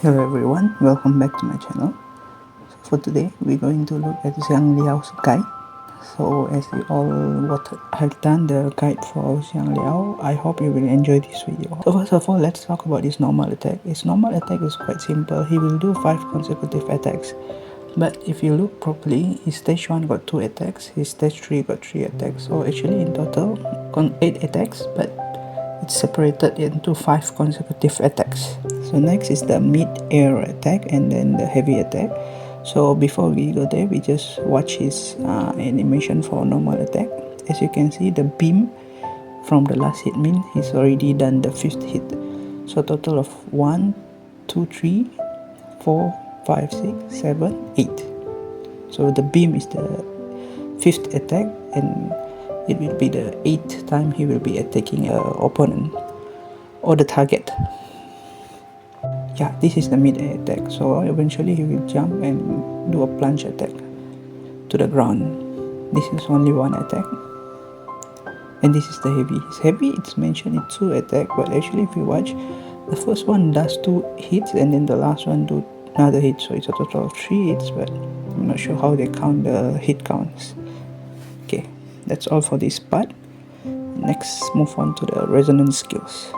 Hello everyone, welcome back to my channel. So for today, we're going to look at Xiang Liao's guide. So as you all have done the guide for Xiang Liao, I hope you will enjoy this video. So first of all, let's talk about his normal attack. His normal attack is quite simple. He will do 5 consecutive attacks. But if you look properly, his stage 1 got 2 attacks, his stage 3 got 3 attacks. So actually in total, 8 attacks, but it's separated into 5 consecutive attacks. So next is the mid-air attack and then the heavy attack. So before we go there, we just watch his animation for normal attack. As you can see, the beam from the last hit means he's already done the 5th hit. So total of 1, 2, 3, 4, 5, 6, 7, 8. So the beam is the 5th attack and it will be the 8th time he will be attacking an opponent or the target. Yeah, this is the mid-air attack. So eventually he will jump and do a plunge attack to the ground. This is only one attack. And this is the heavy. His heavy, it's mentioned in 2 attacks, but actually if you watch, the first one does 2 hits and then the last one do another hit. So it's a total of 3 hits, but I'm not sure how they count the hit counts. Okay, that's all for this part. Next, move on to the resonance skills.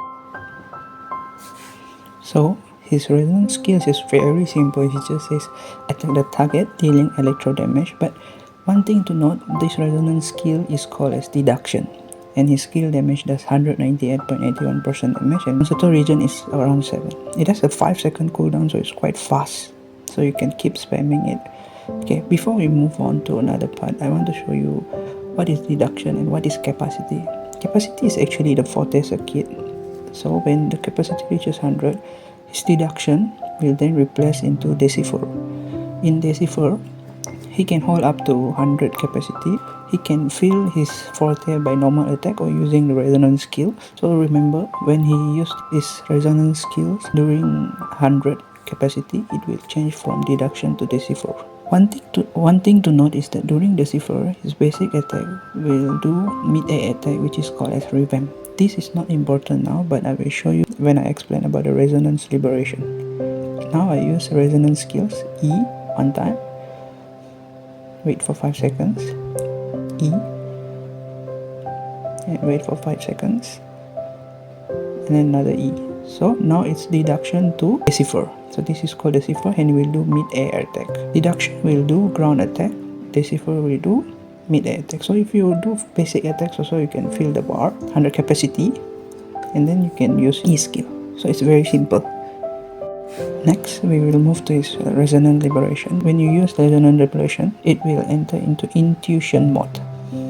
So his resonance skills is very simple. He just says attack the target, dealing electro damage. But one thing to note, this resonance skill is called as deduction, and his skill damage does 198.81% damage, and versatile region is around 7. It has a 5-second cooldown, so it's quite fast. So you can keep spamming it. Okay, before we move on to another part, I want to show you what is deduction and what is capacity. Capacity is actually the forte circuit. So when the capacity reaches 100, his deduction will then replace into decipher. In decipher, he can hold up to 100 capacity. He can fill his forte by normal attack or using the resonance skill. So remember, when he used his resonance skills during 100 capacity, it will change from deduction to decipher. One thing to note is that during decipher, his basic attack will do mid-air attack, which is called as revamp. This is not important now, but I will show you when I explain about the resonance liberation. Now I use resonance skills. E one time, wait for 5 seconds, E, and wait for 5 seconds, and then another E. So now it's deduction to decipher. So this is called decipher, and we'll do mid-air attack. Deduction will do ground attack, decipher will do mid-air attack. So if you do basic attacks also, you can fill the bar 100 capacity and then you can use E skill. So it's very simple. Next, we will move to his resonant liberation. When you use resonant liberation, it will enter into intuition mode.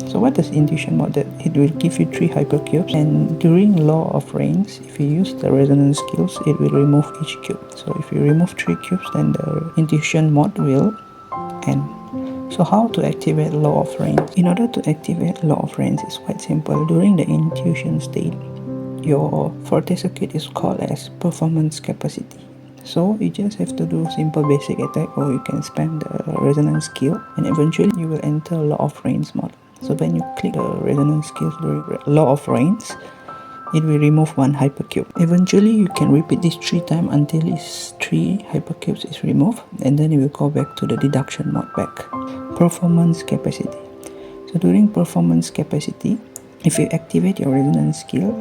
So what does intuition mode do? It will give you 3 hypercubes, and during law of range, if you use the resonance skills, it will remove each cube. So if you remove 3 cubes, then the intuition mode will end. So how to activate law of range? In order to activate law of range, is quite simple. During the intuition state, your forte circuit is called as performance capacity. So you just have to do simple basic attack, or you can spam the resonance skill, and eventually you will enter law of range mode. So when you click the resonance skills during law of range, it will remove 1 hypercube. Eventually you can repeat this 3 times until its 3 hypercubes is removed, and then you will go back to the deduction mode back. Performance capacity. So during performance capacity, if you activate your resonance skill,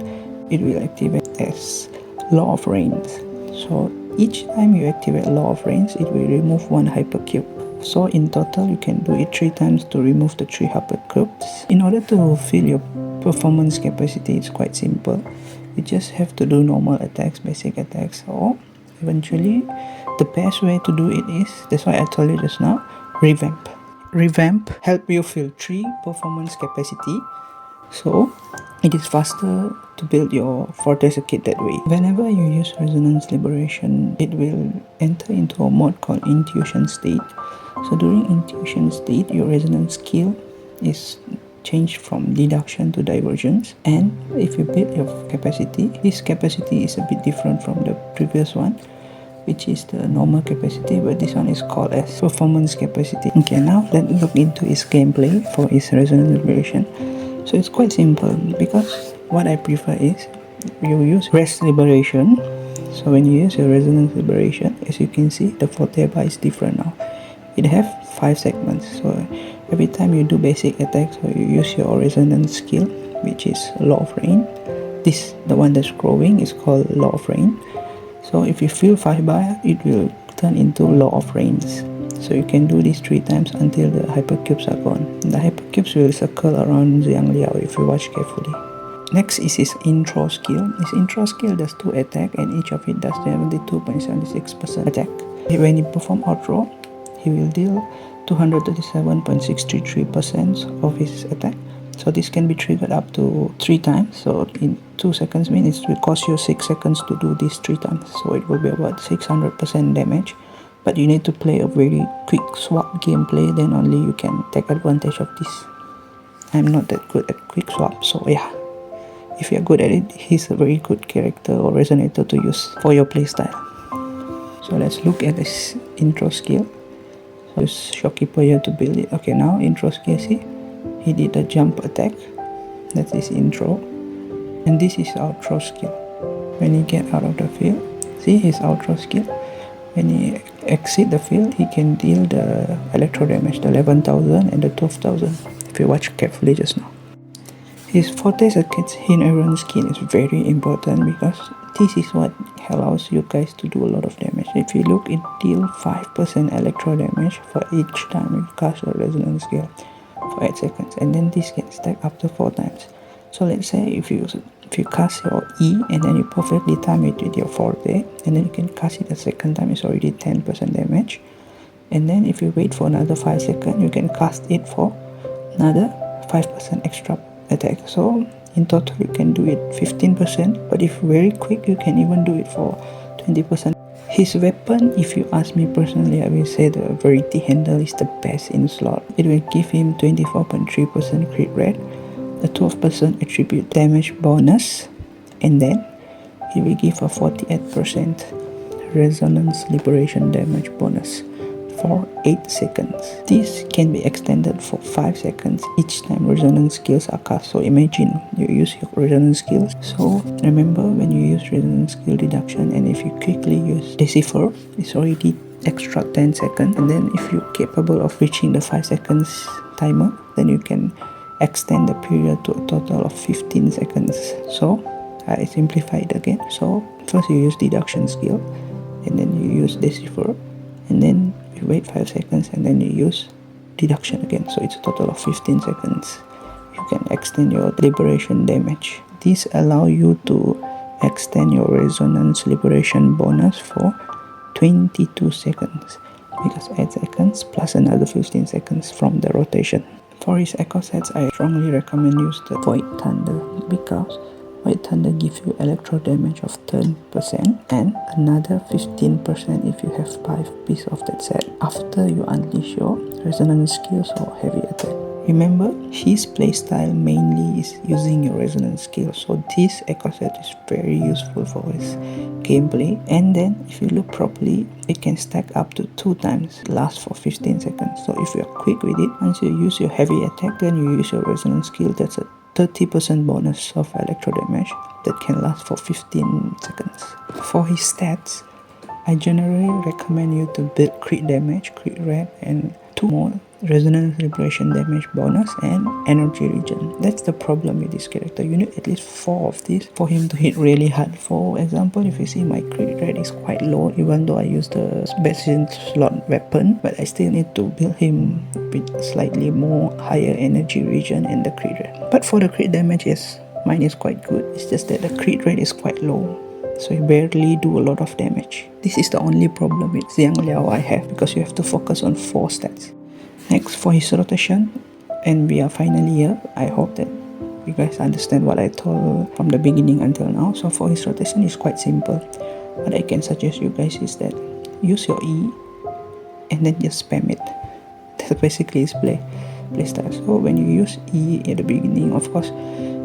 it will activate as law of range. So each time you activate law of range, it will remove 1 hypercube. So in total, you can do it 3 times to remove the 3 hypercubes. In order to fill your performance capacity, it's quite simple. You just have to do normal attacks, basic attacks, or eventually the best way to do it is, that's why I told you just now, revamp. Revamp help you fill 3 performance capacity, so it is faster to build your forte circuit that way. Whenever you use resonance liberation, it will enter into a mode called intuition state. So during intuition state, your resonance skill is changed from deduction to divergence, and if you build your capacity, this capacity is a bit different from the previous one, which is the normal capacity, but this one is called as performance capacity. Okay, now let's look into his gameplay for his resonance liberation. So it's quite simple, because what I prefer is you use rest liberation. So when you use your resonance liberation, as you can see, the forte bar is different now. It have 5 segments. So every time you do basic attacks or you use your resonance skill, which is law of rain, this, the one that's growing, is called law of rain. So if you fill 5 bar, it will turn into law of rains. So you can do this 3 times until the hypercubes are gone. The hypercubes will circle around Xiang Liao if you watch carefully. Next is his intro skill. His intro skill does 2 attack and each of it does 72.76% attack. When he perform outro, he will deal 237.633% of his attack. So this can be triggered up to 3 times. So in 2 seconds means it will cost you 6 seconds to do this 3 times. So it will be about 600% damage. But you need to play a very quick swap gameplay, then only you can take advantage of this. I'm not that good at quick swap, so yeah. If you're good at it, he's a very good character or resonator to use for your playstyle. So let's look at this intro skill. So use Shopkeeper here to build it. Okay, now intro skill, see? He did a jump attack. That's his intro. And this is outro skill. When he get out of the field, see his outro skill? When he exit the field, he can deal the electro damage, the 11,000 and the 12,000, if you watch carefully just now. His forte against hit and run skill is very important because this is what allows you guys to do a lot of damage. If you look, it deals 5% electro damage for each time you cast a resonance skill for 8 seconds, and then this can stack up to 4 times. So let's say if you cast your E and then you perfectly time it with your forte, and then you can cast it a second time, it's already 10% damage. And then if you wait for another 5 seconds, you can cast it for another 5% extra attack. So in total you can do it 15%, but if very quick you can even do it for 20%. His weapon, if you ask me personally, I will say the Verity Handle is the best in slot. It will give him 24.3% crit rate, a 12% attribute damage bonus, and then it will give a 48% resonance liberation damage bonus for 8 seconds. This can be extended for 5 seconds each time resonance skills are cast. So imagine you use your resonance skills. So remember, when you use resonance skill deduction and if you quickly use Decipher, it's already extra 10 seconds. And then if you're capable of reaching the 5 seconds timer, then you can extend the period to a total of 15 seconds. So I simplify it again. So first you use deduction skill, and then you use Decipher, and then you wait 5 seconds, and then you use deduction again. So it's a total of 15 seconds. You can extend your liberation damage. This allows you to extend your resonance liberation bonus for 22 seconds, because 8 seconds plus another 15 seconds from the rotation. For his echo sets, I strongly recommend use the Void Thunder, because Void Thunder gives you electro damage of 10% and another 15% if you have 5 pieces of that set after you unleash your resonance skills or heavy attack. Remember, his playstyle mainly is using your resonance skill, so this echo set is very useful for his gameplay. And then if you look properly, it can stack up to 2 times, last for 15 seconds. So if you're quick with it, once you use your heavy attack, then you use your resonance skill, that's a 30% bonus of electro damage that can last for 15 seconds. For his stats, I generally recommend you to build crit damage, crit rate, and 2 more resonance liberation damage bonus and energy regen. That's the problem with this character. You need at least 4 of these for him to hit really hard. For example, if you see, my crit rate is quite low even though I use the best in slot weapon, but I still need to build him with slightly more higher energy regen and the crit rate. But for the crit damage, yes, mine is quite good. It's just that the crit rate is quite low, so you barely do a lot of damage. This is the only problem with Xiang Liao I have, because you have to focus on 4 stats. Next, for his rotation, and we are finally here. I hope that you guys understand what I told from the beginning until now. So for his rotation, it's quite simple. What I can suggest you guys is that use your E and then just spam it. That's basically his playstyle. So when you use E at the beginning, of course,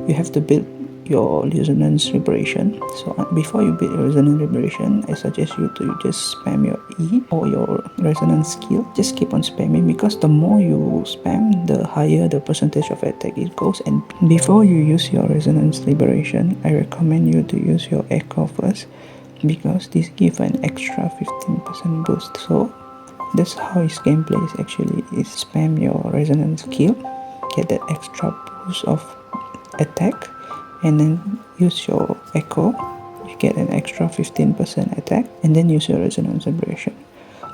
you have to build your resonance liberation. So before you build your resonance liberation, I suggest you to just spam your E or your resonance skill. Just keep on spamming, because the more you spam, the higher the percentage of attack it goes. And before you use your resonance liberation, I recommend you to use your echo first, because this give an extra 15% boost. So that's how his gameplay is actually is spam your resonance skill, get that extra boost of attack, and then use your echo, you get an extra 15% attack, and then use your resonance aberration.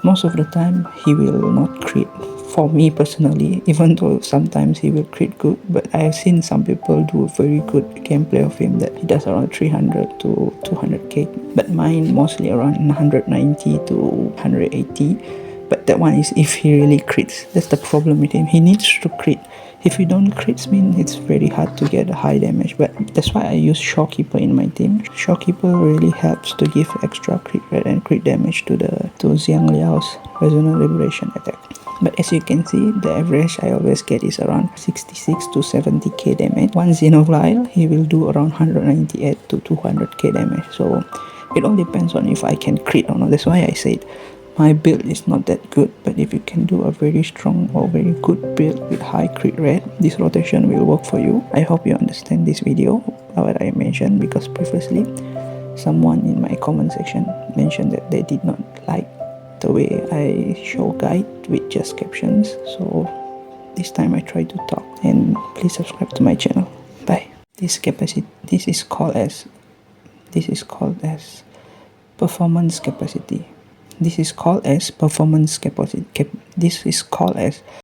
Most of the time he will not crit, for me personally, even though sometimes he will crit good, but I have seen some people do very good gameplay of him that he does around 300 to 200k, but mine mostly around 190 to 180. But that one is if he really crits. That's the problem with him, he needs to crit. If you don't crits, mean it's very hard to get a high damage, but that's why I use Shorekeeper in my team. Shorekeeper really helps to give extra crit rate and crit damage to Xiang Liao's Resonant Liberation attack. But as you can see, the average I always get is around 66 to 70k damage. One Xenovial, he will do around 198 to 200k damage. So it all depends on if I can crit or not. That's why I said my build is not that good, but if you can do a very strong or very good build with high crit rate, this rotation will work for you. I hope you understand this video, what I mentioned, because previously someone in my comment section mentioned that they did not like the way I show guide with just captions. So this time I try to talk, and please subscribe to my channel. Bye. This is called as performance capacity. This is called as performance capacity. This is called as